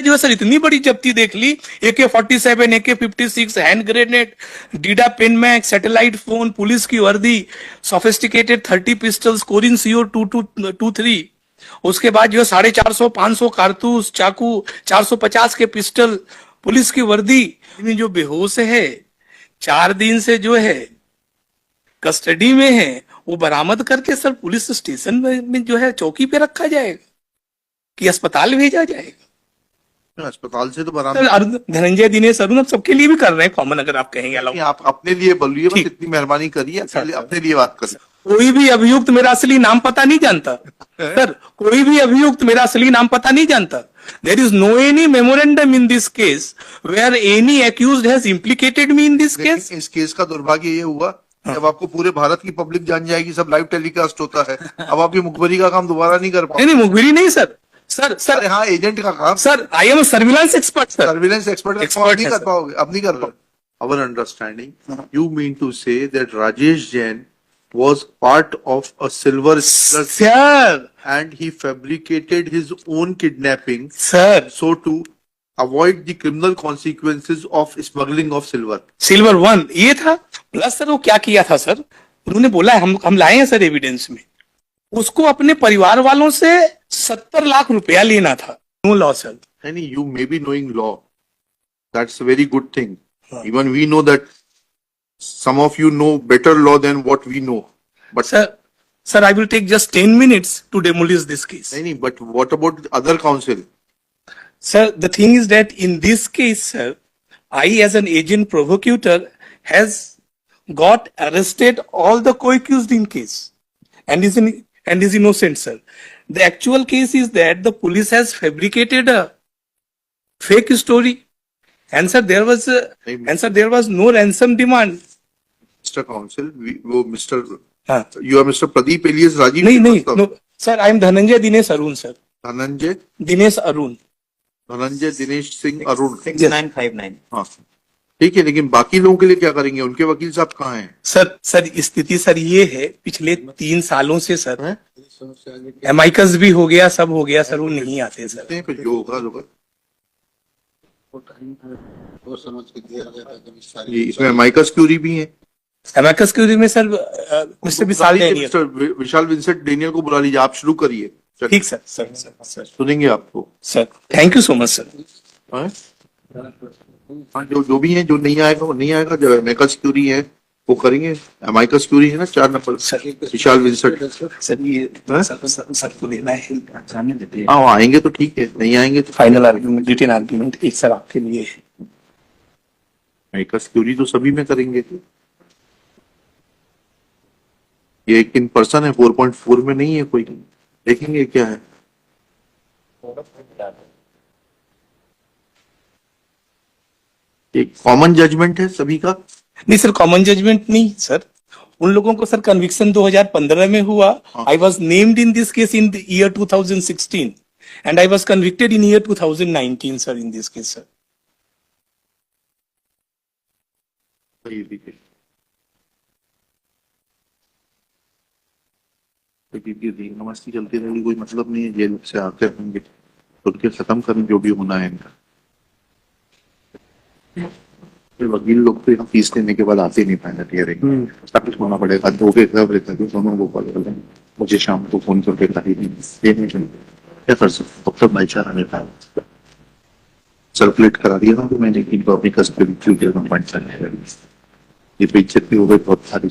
जो है सर इतनी बड़ी जब्ती देख ली, AK-47, AK-56, हैंड ग्रेनेड, डीडा पेन मैक, सैटेलाइट फोन, पुलिस की वर्दी, सोफिस्टिकेटेड 30 पिस्टल्स, कोरिन CO 2223, उसके बाद जो 450 500 कारतूस, चाकू, 450 के पिस्टल, पुलिस की वर्दी। जो बेहोश है 4 दिन से जो है कस्टडी में है, वो बरामद करके सर पुलिस स्टेशन में जो है चौकी पे रखा जाएगा कि अस्पताल भेजा जाएगा? अस्पताल से तो बरामद। सर अरुण, धनंजय, दिनेश, अरुण, अब सबके लिए भी कर रहे हैं कॉमन, अगर आप कहेंगे अलाउ। आप अपने लिए बोलिए, बस ठीक। इतनी मेहरबानी करिए, अपने लिए बात करिए। कोई भी अभियुक्त मेरा असली नाम पता नहीं जानता सर, कोई भी अभियुक्त मेरा असली नाम पता नहीं जानता। There is no any memorandum in this case where any accused has implicated me in this case. इस केस का दुर्भाग्य ये हुआ जब आपको पूरे भारत की पब्लिक जान जाएगी, सब लाइव टेलीकास्ट होता है, अब आपकी मुखबरी का काम दोबारा नहीं कर पाओगे। नहीं, मुखबिरी नहीं सर, सर हाँ, एजेंट का काम sir, I M surveillance expert sir, surveillance expert नहीं कर पाओगे, अब नहीं कर पाओगे। Our understanding, you mean to say that Rajesh Jain was part of a silver sir, and he fabricated his own kidnapping, sir, so to avoid the criminal consequences of smuggling of silver. Silver 1 ये था। Plus sir वो क्या किया था sir, उन्होंने बोला है हम लाए हैं सर एविडेंस में, उसको अपने परिवार वालों से 70 लाख रुपया लेना था। No law sir. नहीं, you may be knowing law, that's a very good thing. Even we know that some of you know better law than what we know, but sir, I will take just 10 minutes to demolish this case. नहीं, but what about the other counsel? Sir, the thing is that in this case, sir, I as an agent provocator has got arrested all the co-accused in case and is innocent, sir. The actual case is that the police has fabricated a fake story, and sir there was no ransom demand. Mr. Counsel, you are Mr. Pradeep alias Rajiv? No, sir, I am Dhananjay Dinesh Arun, sir. Dhananjay Dinesh Arun. Dhananjay Dinesh Singh Arun 6959। हाँ ठीक है, लेकिन बाकी लोगों के लिए क्या करेंगे? उनके वकील साहब कहाँ हैं? सर स्थिति सर ये है, पिछले 3 सालों से सर एमाइकस भी हो गया, सब हो गया सर, वो नहीं आते सर। फिर जो होगा इसमें एमाइकस क्यूरी भी है। एमाइकस क्यूरी में sir mister Vishal Vincent Daniel को बुला लीजिए, आप शुरू करिए। ठीक सर, सुनेंगे आपको sir. Thank you so much sir. हाँ, जो भी है, जो नहीं आएगा वो नहीं आएगा, जो एमाइकस क्यूरी है वो करेंगे। एमाइकस क्यूरी है ना 4 नंबर विशाल विंसेंट सर, ये सर को लेना है, हाँ आएंगे तो ठीक है, नहीं आएंगे तो फाइनल आर्ग्यूमेंट, रिटन आर्ग्यूमेंट एक सर आपके लिए है। एमाइकस क्यूरी तो सभी में करेंगे, ये एक इन पर्सन है, 4.4 में नहीं है कोई। देखेंगे क्या है। एक कॉमन जजमेंट है सभी का? नहीं सर, कॉमन जजमेंट नहीं सर, उन लोगों को सर कन्विक्शन 2015 में हुआ। I was named in this case in the year 2016 and I was convicted in year 2019 sir, in this case sir. मस्ती चलती रहेगी, कोई मतलब नहीं है। जेल से आते रहेंगे तो उनके खत्म करें जो भी होना है इनका। वकील लोग तो फीस देने के बाद आते नहीं फाइनल हियरिंग, सब कुछ होना पड़ेगा। दो के खिलाफ रहता है, दोनों को कॉल कर लें, मुझे शाम को फोन करके कही नहीं क्या कर सकते, तब तक भाईचारा नहीं था। सर्कुलेट करा दिया था तो मैंने इनको अपनी कस्टडी ये पिक्चर भी हो गई बहुत सारी।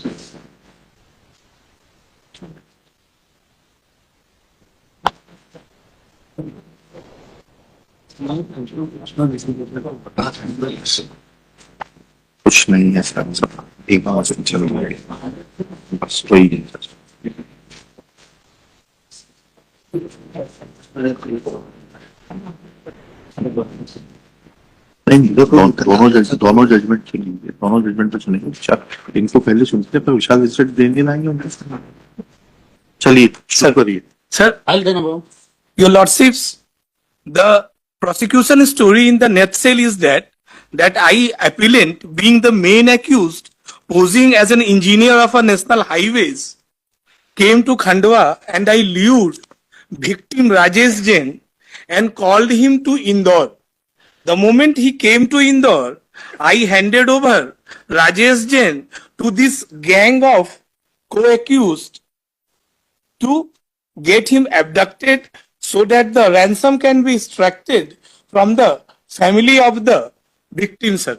कुछ नहीं है सर, सब एक बार से चल रहा है, बस वही है। नहीं, दोनों जजमेंट सुनेंगे, दोनों जजमेंट पे सुनेंगे। इनको पहले सुनते हैं, फिर विशाल विंसेंट देने लाएंगे उनके। चलिए शुरू करिए sir. Your lordships, the prosecution story in the nutshell is that I, appellant, being the main accused, posing as an engineer of a national highways, came to Khandwa and I lured victim Rajesh Jain and called him to Indore The moment he came to Indore, I handed over Rajesh Jain to this gang of co-accused to get him abducted so that the ransom can be extracted from the family of the victim, sir.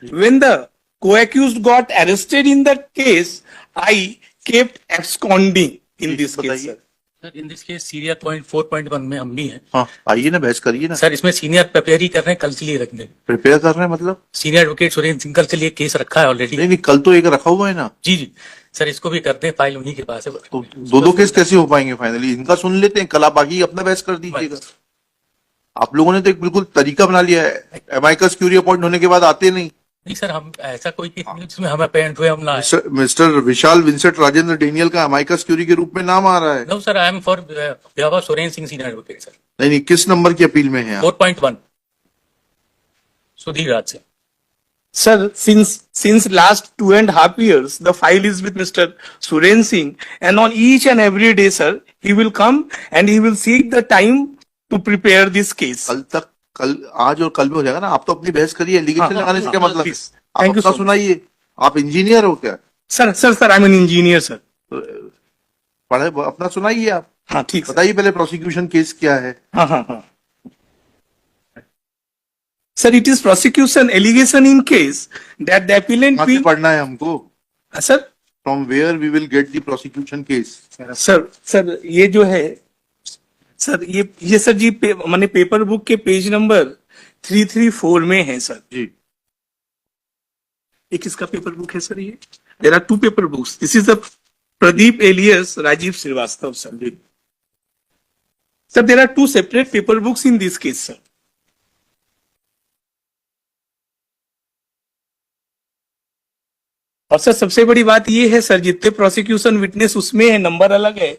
When the co-accused got arrested in that case, I kept absconding in this case, sir. Sir in this case senior point 4.1 में हम भी हैं हाँ आइए ना, बहस करिए ना। सर। इसमें सीनियर प्रिपेयर ही कर रहे हैं कल के लिए रखने। प्रिपेयर कर रहे हैं मतलब? सीनियर एडवोकेट सुरेंद्र सिंह कल के लिए केस रखा है ऑलरेडी। नहीं नहीं, कल तो एक रखा हुआ है ना। जी जी सर, इसको भी करते हैं, फाइल उन्हीं के पास है। तो दो केस कैसे हो पाएंगे फाइनली? इनका सुन लेते हैं, कल आप बाकी अपना बहस कर दीजिएगा। आप लोगों ने तो एक बिल्कुल तरीका बना लिया है, एमाइकस क्यूरी अपॉइंट होने के बाद आते नहीं। नहीं सर, हम ऐसा कोई केस नहीं जिसमें हम अपेंट हुए हम ना आए। Mister Vishal Vincent Rajendra Daniel का एमाइकस क्यूरी के रूप में नाम आ रहा है। No sir, I am for behalf Surendra Singh senior advocate sir. नहीं नहीं, किस नंबर की अपील में है? 4.1 सुधीर राज से। Sir, since last 2.5 years, the file is with Mr. Suren Singh, and on each and every day, sir, he will come and he will seek the time to prepare this case. कल आज और कल में हो जाएगा ना। आप तो अपनी बहस करिए, एलिगेशन लगाने से क्या मतलब? please. आप Thank you अपना so much. सुनाइए। आप इंजीनियर हो क्या? Sir, I'm an engineer, sir. पढ़े अपना सुनाइए आप। हाँ ठीक, sir. बताइए पहले प्रोसिक्यूशन केस क्या है? हाँ. Sir, it is prosecution allegation in case that the appellant कहाँ से be, पढ़ना है हमको? sir, from where we will get the prosecution case? Sir ये जो है, सर ये सर जी माने पेपर बुक के पेज नंबर 334 में है सर। जी एक किसका पेपर बुक है सर? ये there are 2 paper books. This is the Pradeep alias Rajeev Srivastava sir. Sir there are 2 separate paper books in this case sir. और सर सबसे बड़ी बात ये है सर, जितने प्रोसिक्यूशन विटनेस उसमें है, नंबर अलग है,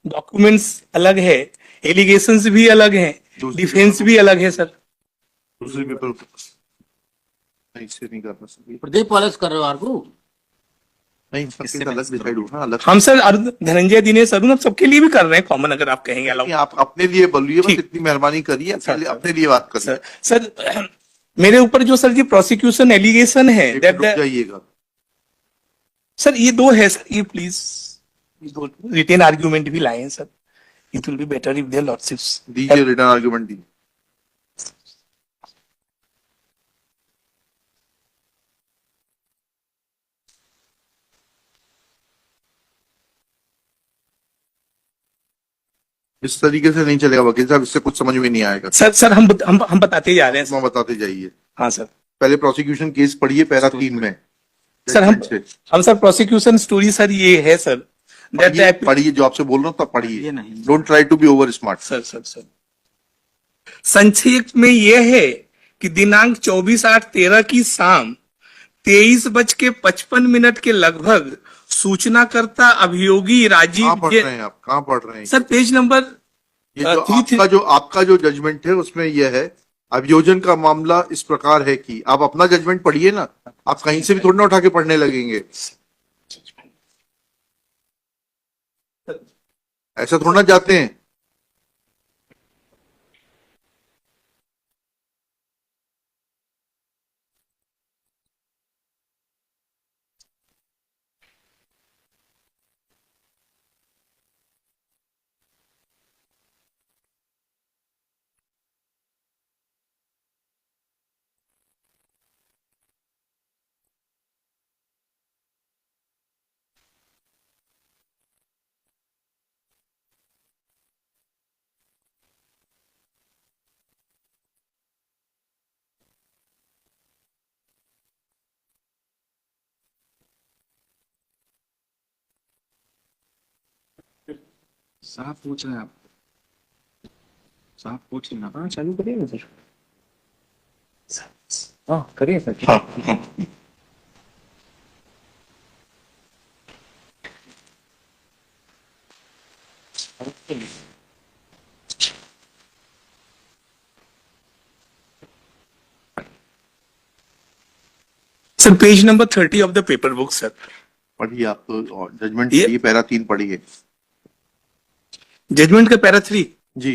डॉक्यूमेंट्स अलग है, एलिगेशंस भी अलग हैं, डिफेंस भी अलग है सर। दूसरे पेपर नहीं, इससे नहीं करना सर। प्रदीप पॉलिश कर रहे हो आर्गू? नहीं, इससे अलग डिसाइड होगा, अलग। हम सर धनंजय दिनेश अरुण अब सबके लिए भी कर रहे हैं कॉमन, अगर आप कहेंगे अलाउ। आप अपने लिए बोलिए, बस ठीक। इतनी मेहरबानी करिए, अपने लिए बात करिए। सर मेरे ऊपर जो सर जी प्रोसिक्यूशन एलिगेशन है रुक दैट जाइएगा सर, ये 2 है सर, ये प्लीज रिटेन आर्ग्यूमेंट भी लाए हैं सर। It will be better if their lordships दीजिए, रिटर्न आर्गुमेंट दीजिए। इस तरीके से नहीं चलेगा वकील साहब, इससे कुछ समझ में नहीं आएगा। सर हम बताते जा रहे हैं इसमें बताते जाइए। हाँ सर। पहले प्रोसिक्यूशन केस पढ़िए, पैरा 3 में। सर हम सर प्रोसिक्यूशन स्टोरी सर ये है सर दैट पढ़िए, जो आपसे बोल रहा हूँ तब पढ़िए। ये नहीं। Don't try to be over smart. Sir संक्षेप में यह है कि दिनांक 24/8/13 की शाम 23:55 के लगभग सूचनाकर्ता अभियोगी कहाँ राजीव पढ़ रहे हैं आप? कहाँ पढ़ रहे हैं? सर पेज नंबर ये जो आपका जो जजमेंट है उसमें यह है, अभियोजन का मामला इस प्रकार है कि आप अपना जजमेंट पढ़िए ना। आप कहीं से भी थोड़ा ना उठा के पढ़ने लगेंगे, ऐसा थोड़ा ना जाते हैं। साहब पूछ रहे हैं आप? साहब पूछ लेना। हाँ चालू करिए ना सर। हाँ करिए sir. Sir page number 30 of the paper book sir. पढ़िए आप तो, जजमेंट ये- पढ़िए, पैरा 3 पढ़िए। जजमेंट का पैरा 3। जी